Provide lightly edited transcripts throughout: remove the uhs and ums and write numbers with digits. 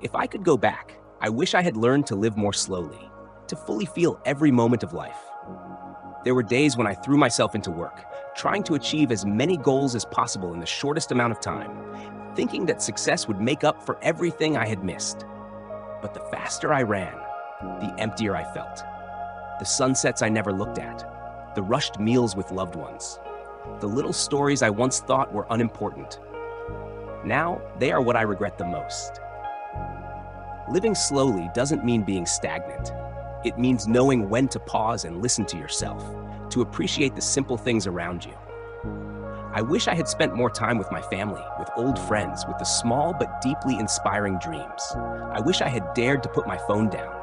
If I could go back, I wish I had learned to live more slowly, to fully feel every moment of life. There were days when I threw myself into work, trying to achieve as many goals as possible in the shortest amount of time, thinking that success would make up for everything I had missed. But the faster I ran, the emptier I felt. The sunsets I never looked at, the rushed meals with loved ones, the little stories I once thought were unimportant. Now, they are what I regret the most. Living slowly doesn't mean being stagnant. It means knowing when to pause and listen to yourself, to appreciate the simple things around you. I wish I had spent more time with my family, with old friends, with the small but deeply inspiring dreams. I wish I had dared to put my phone down,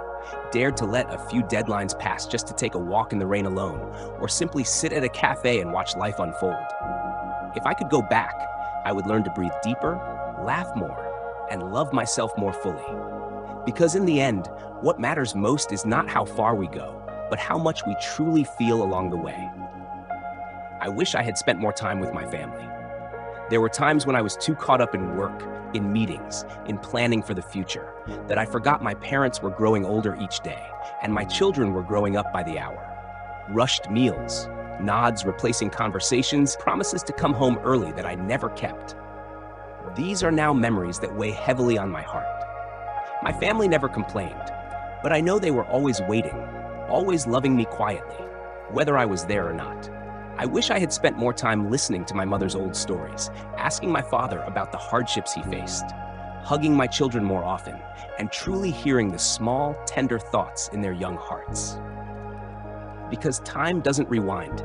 dared to let a few deadlines pass just to take a walk in the rain alone, or simply sit at a cafe and watch life unfold. If I could go back, I would learn to breathe deeper, laugh more, and love myself more fully. Because in the end, what matters most is not how far we go, but how much we truly feel along the way. I wish I had spent more time with my family. There were times when I was too caught up in work, in meetings, in planning for the future, that I forgot my parents were growing older each day, and my children were growing up by the hour. Rushed meals, nods replacing conversations, promises to come home early that I never kept. These are now memories that weigh heavily on my heart. My family never complained, but I know they were always waiting, always loving me quietly, whether I was there or not. I wish I had spent more time listening to my mother's old stories, asking my father about the hardships he faced, hugging my children more often, and truly hearing the small, tender thoughts in their young hearts. Because time doesn't rewind,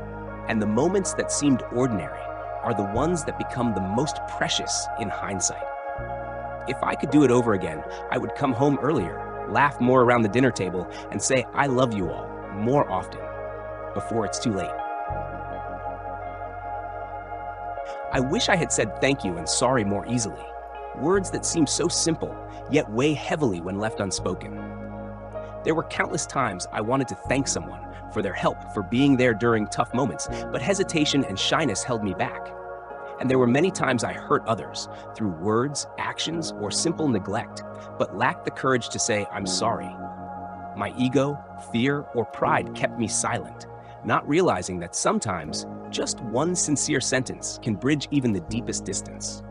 and the moments that seemed ordinary are the ones that become the most precious in hindsight. If I could do it over again, I would come home earlier, laugh more around the dinner table, and say I love you all more often, before it's too late. I wish I had said thank you and sorry more easily, words that seem so simple, yet weigh heavily when left unspoken. There were countless times I wanted to thank someone for their help, for being there during tough moments, but hesitation and shyness held me back. And there were many times I hurt others through words, actions, or simple neglect, but lacked the courage to say I'm sorry. My ego, fear, or pride kept me silent, not realizing that sometimes just one sincere sentence can bridge even the deepest distance.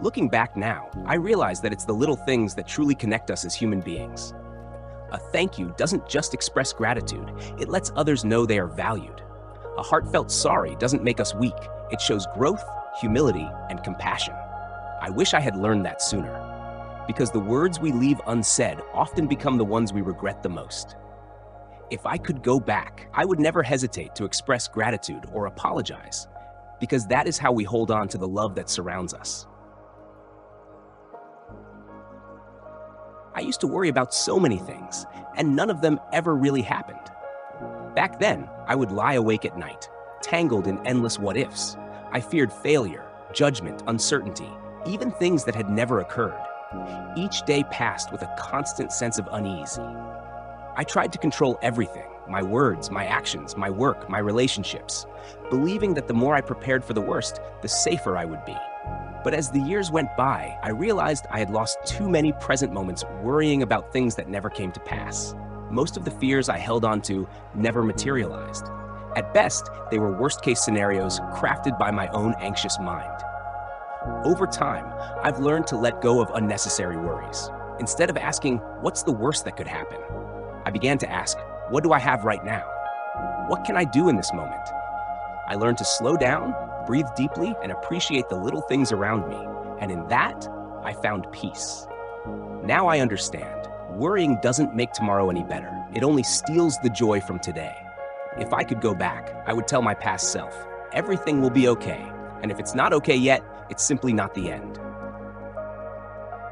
Looking back now, I realize that it's the little things that truly connect us as human beings. A thank you doesn't just express gratitude, it lets others know they are valued. A heartfelt sorry doesn't make us weak, it shows growth, humility, and compassion. I wish I had learned that sooner, because the words we leave unsaid often become the ones we regret the most. If I could go back, I would never hesitate to express gratitude or apologize, because that is how we hold on to the love that surrounds us. I used to worry about so many things, and none of them ever really happened. Back then, I would lie awake at night, tangled in endless what-ifs. I feared failure, judgment, uncertainty, even things that had never occurred. Each day passed with a constant sense of unease. I tried to control everything, my words, my actions, my work, my relationships, believing that the more I prepared for the worst, the safer I would be. But as the years went by, I realized I had lost too many present moments worrying about things that never came to pass. Most of the fears I held on to never materialized. At best, they were worst-case scenarios crafted by my own anxious mind. Over time, I've learned to let go of unnecessary worries. Instead of asking, what's the worst that could happen? I began to ask, what do I have right now? What can I do in this moment? I learned to slow down, breathe deeply, and appreciate the little things around me. And in that, I found peace. Now I understand. Worrying doesn't make tomorrow any better. It only steals the joy from today. If I could go back, I would tell my past self, everything will be okay. And if it's not okay yet, it's simply not the end.